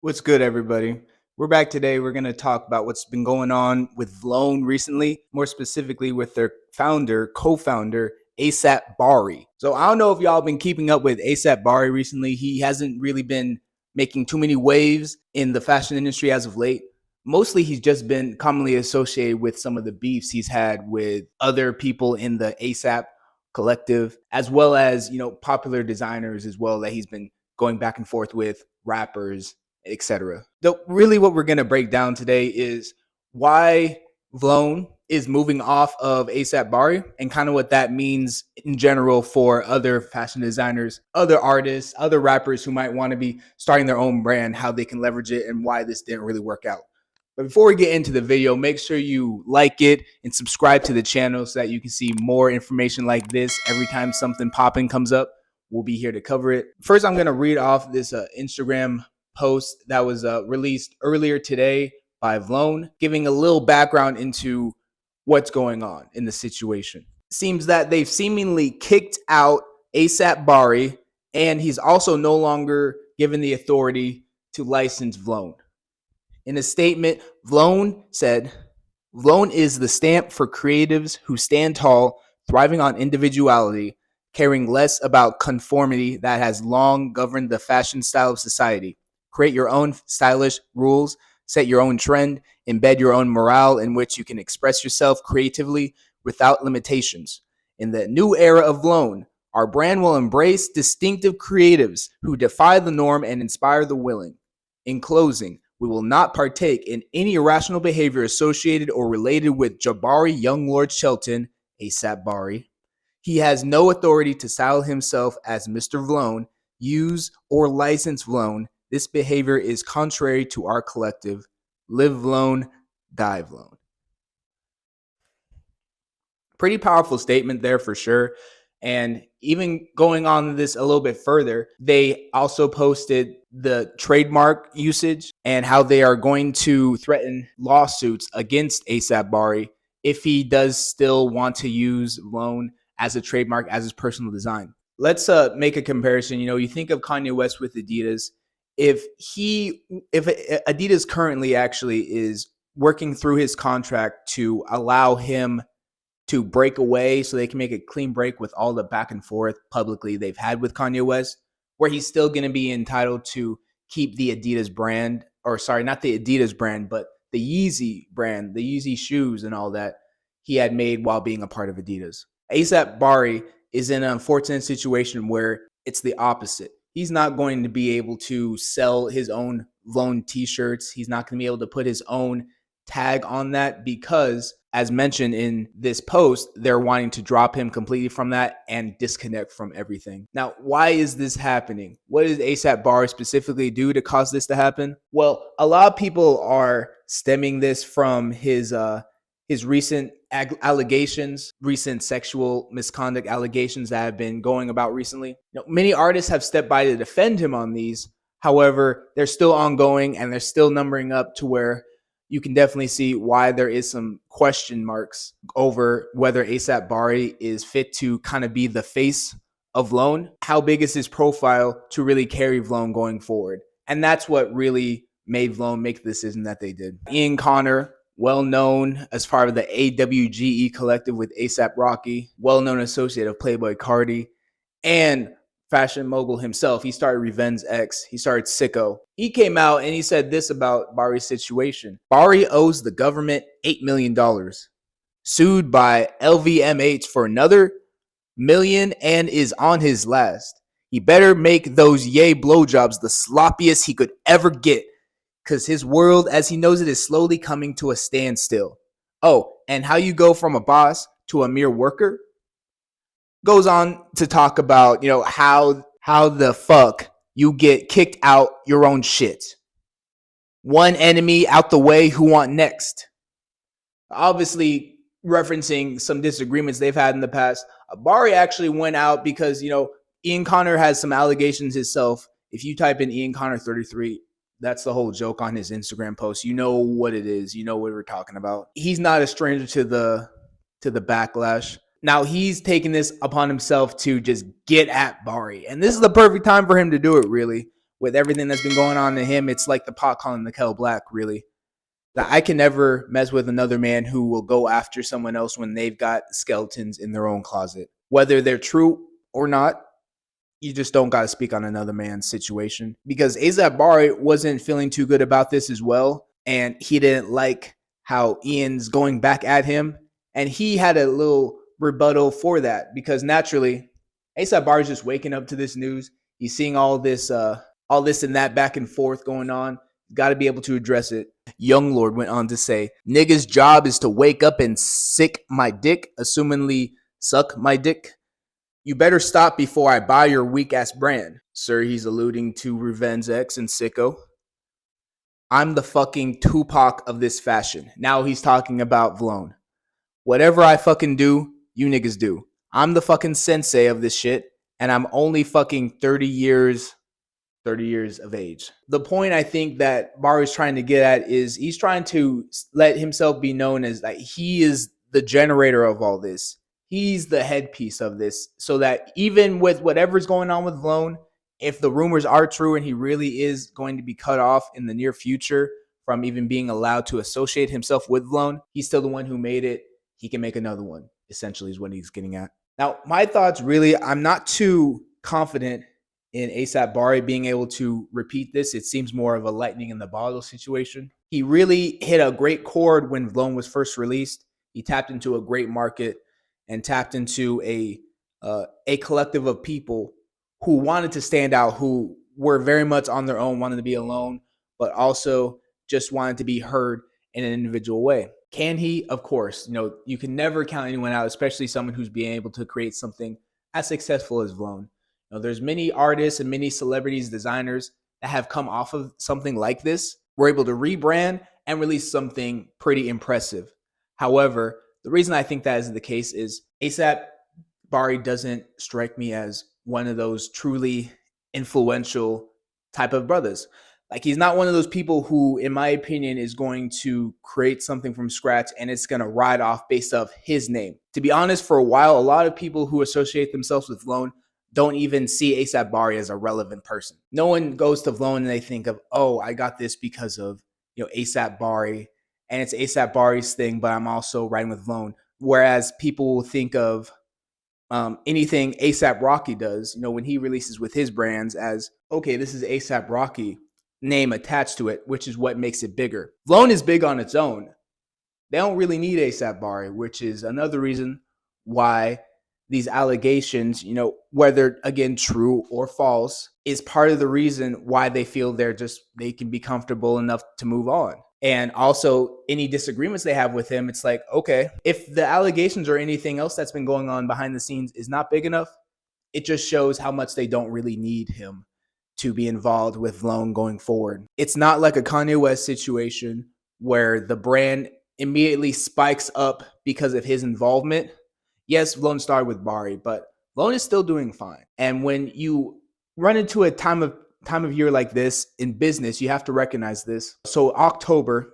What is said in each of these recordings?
What's good, everybody? We're back today. We're going to talk about what's been going on with Vlone recently, more specifically with their co-founder, Asap Bari. So I don't know if y'all been keeping up with Asap Bari recently. He hasn't really been making too many waves in the fashion industry as of late. Mostly he's just been commonly associated with some of the beefs he's had with other people in the Asap collective, as well as, popular designers as well that he's been going back and forth with, rappers, etc. Really, what we're going to break down today is why Vlone is moving off of Asap Bari and kind of what that means in general for other fashion designers, other artists, other rappers who might want to be starting their own brand, how they can leverage it, and why this didn't really work out. But before we get into the video, make sure you like it and subscribe to the channel so that you can see more information like this every time something popping comes up. We'll be here to cover it. First, I'm going to read off this Instagram post that was released earlier today by Vlone, giving a little background into what's going on in the situation. It seems that they've seemingly kicked out Asap Bari, and he's also no longer given the authority to license Vlone. In a statement, Vlone said, "Vlone is the stamp for creatives who stand tall, thriving on individuality, caring less about conformity that has long governed the fashion style of society. Create your own stylish rules, set your own trend, embed your own morale in which you can express yourself creatively without limitations. In the new era of Vlone, our brand will embrace distinctive creatives who defy the norm and inspire the willing. In closing, we will not partake in any irrational behavior associated or related with Jabari Young Lord Shelton, Asap Bari. He has no authority to style himself as Mr. Vlone, use or license Vlone. This behavior is contrary to our collective. Live Vlone, die Vlone." Pretty powerful statement there for sure. And even going on this a little bit further, they also posted the trademark usage and how they are going to threaten lawsuits against Asap Bari if he does still want to use Vlone as a trademark, as his personal design. Let's make a comparison. You think of Kanye West with Adidas. If Adidas currently actually is working through his contract to allow him to break away so they can make a clean break with all the back and forth publicly they've had with Kanye West, where he's still going to be entitled to keep the Adidas brand, or sorry, not the Adidas brand, but the Yeezy brand, the Yeezy shoes and all that he had made while being a part of Adidas. Asap Bari is in an unfortunate situation where it's the opposite. He's not going to be able to sell his own Vlone t-shirts. He's not going to be able to put his own tag on that because, as mentioned in this post, they're wanting to drop him completely from that and disconnect from everything. Now, why is this happening? What does Asap Bari specifically do to cause this to happen? Well, a lot of people are stemming this from his recent allegations, recent sexual misconduct allegations that have been going about recently. Many artists have stepped by to defend him on these. However, they're still ongoing and they're still numbering up to where you can definitely see why there is some question marks over whether Asap Bari is fit to kind of be the face of Vlone. How big is his profile to really carry Vlone going forward? And that's what really made Vlone make the decision that they did. Ian Connor, well known as part of the AWGE collective with ASAP Rocky, well known associate of Playboy Cardi, and fashion mogul himself. He started Revenge X. He started Sicko. He came out and he said this about Bari's situation. Bari owes the government $8 million. Sued by LVMH for another million and is on his last. He better make those yay blowjobs the sloppiest he could ever get, because his world as he knows it is slowly coming to a standstill. Oh, and how you go from a boss to a mere worker? Goes on to talk about, how the fuck you get kicked out your own shit. One enemy out the way, who want next? Obviously referencing some disagreements they've had in the past. Bari actually went out because, Ian Connor has some allegations himself. If you type in Ian Connor 33, that's the whole joke on his Instagram post. You know what it is. You know what we're talking about. He's not a stranger to the backlash. Now he's taking this upon himself to just get at Bari. And this is the perfect time for him to do it, really. with everything that's been going on to him, it's like the pot calling the kettle black, really. That I can never mess with another man who will go after someone else when they've got skeletons in their own closet. Whether they're true or not, you just don't got to speak on another man's situation. Because Asap Bari wasn't feeling too good about this as well. And he didn't like how Ian's going back at him. And he had a little rebuttal for that because naturally, Asap Bari's just waking up to this news. He's seeing all this and that back and forth going on. Got to be able to address it. Young Lord went on to say, nigga's job is to wake up and sick my dick, assumingly suck my dick. You better stop before I buy your weak ass brand. Sir, he's alluding to Revenge X and Sicko. I'm the fucking Tupac of this fashion. Now he's talking about Vlone. Whatever I fucking do, you niggas do. I'm the fucking sensei of this shit, and I'm only fucking 30 years of age. The point I think that Bari's trying to get at is he's trying to let himself be known as like he is the generator of all this. He's the headpiece of this, so that even with whatever's going on with Vlone, if the rumors are true and he really is going to be cut off in the near future from even being allowed to associate himself with Vlone, he's still the one who made it. He can make another one, essentially, is what he's getting at. Now, my thoughts really, I'm not too confident in Asap Bari being able to repeat this. It seems more of a lightning in the bottle situation. He really hit a great chord when Vlone was first released. He tapped into a great market and tapped into a collective of people who wanted to stand out, who were very much on their own, wanted to be alone, but also just wanted to be heard in an individual way. Can he? Of course. You can never count anyone out, especially someone who's being able to create something as successful as Vlone. There's many artists and many celebrities, designers that have come off of something like this. We're able to rebrand and release something pretty impressive. However, the reason I think that is the case is Asap Bari doesn't strike me as one of those truly influential type of brothers. Like, he's not one of those people who, in my opinion, is going to create something from scratch and it's going to ride off based off his name. To be honest, for a while, a lot of people who associate themselves with Vlone don't even see Asap Bari as a relevant person. No one goes to Vlone and they think of, oh, I got this because of Asap Bari, and it's Asap Bari's thing, but I'm also riding with Vlone. Whereas people will think of anything ASAP Rocky does, when he releases with his brands as, okay, this is ASAP Rocky, name attached to it, which is what makes it bigger. Vlone is big on its own. They don't really need Asap Bari, which is another reason why these allegations, whether again true or false, is part of the reason why they feel they can be comfortable enough to move on. And also any disagreements they have with him, it's like, okay, if the allegations or anything else that's been going on behind the scenes is not big enough, it just shows how much they don't really need him to be involved with Vlone going forward. It's not like a Kanye West situation where the brand immediately spikes up because of his involvement. Yes, Vlone started with Bari, but Vlone is still doing fine. And when you run into a time of year like this in business, you have to recognize this. So October,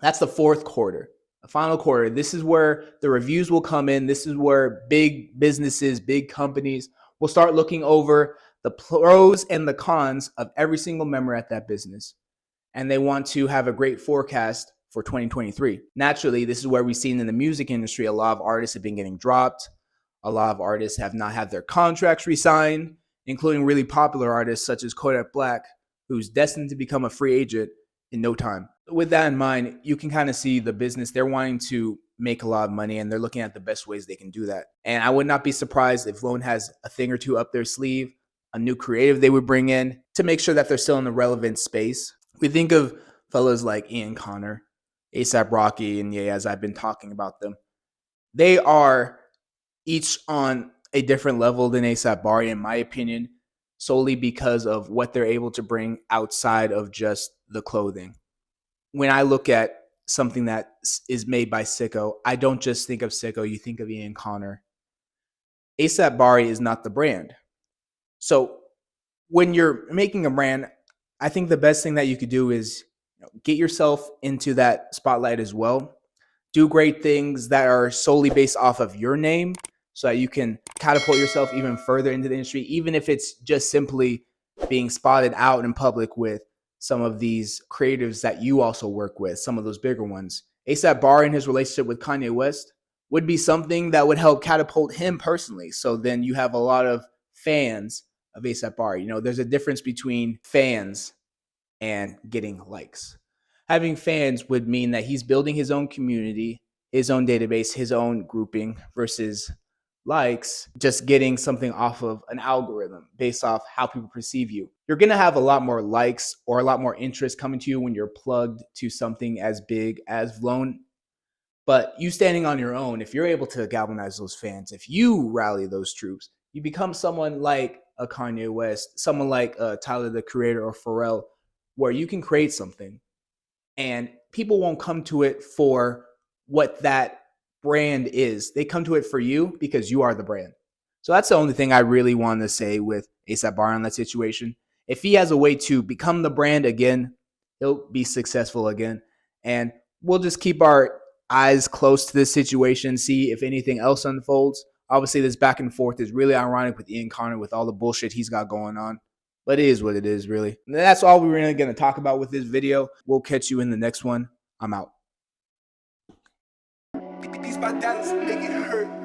that's the fourth quarter, the final quarter. This is where the reviews will come in. This is where big businesses, big companies will start looking over the pros and the cons of every single member at that business. And they want to have a great forecast for 2023. Naturally, this is where we've seen in the music industry, a lot of artists have been getting dropped. A lot of artists have not had their contracts re-signed, including really popular artists such as Kodak Black, who's destined to become a free agent in no time. With that in mind, you can kind of see the business. They're wanting to make a lot of money and they're looking at the best ways they can do that. And I would not be surprised if Vlone has a thing or two up their sleeve, a new creative they would bring in to make sure that they're still in the relevant space. We think of fellas like Ian Connor, ASAP Rocky, and Ye, as I've been talking about them. They are each on a different level than ASAP Bari, in my opinion, solely because of what they're able to bring outside of just the clothing. When I look at something that is made by Sicko, I don't just think of Sicko, you think of Ian Connor. ASAP Bari is not the brand. So when you're making a brand, I think the best thing that you could do is get yourself into that spotlight as well. Do great things that are solely based off of your name so that you can catapult yourself even further into the industry, even if it's just simply being spotted out in public with some of these creatives that you also work with, some of those bigger ones. Asap Bari and his relationship with Kanye West would be something that would help catapult him personally. So then you have a lot of fans of Asap Bari. You know, there's a difference between fans and getting likes. Having fans would mean that he's building his own community, his own database, his own grouping versus likes just getting something off of an algorithm based off how people perceive you. You're going to have a lot more likes or a lot more interest coming to you when you're plugged to something as big as Vlone. But you standing on your own, if you're able to galvanize those fans, if you rally those troops, you become someone like a Kanye West, someone like Tyler the Creator or Pharrell, where you can create something and people won't come to it for what that brand is. They come to it for you because you are the brand. So that's the only thing I really want to say with ASAP Bari on that situation. If he has a way to become the brand again, he'll be successful again. And we'll just keep our eyes close to this situation, see if anything else unfolds. Obviously, this back and forth is really ironic with Ian Connor with all the bullshit he's got going on. But it is what it is, really. And that's all we're really going to talk about with this video. We'll catch you in the next one. I'm out. These my dollars make it hurt.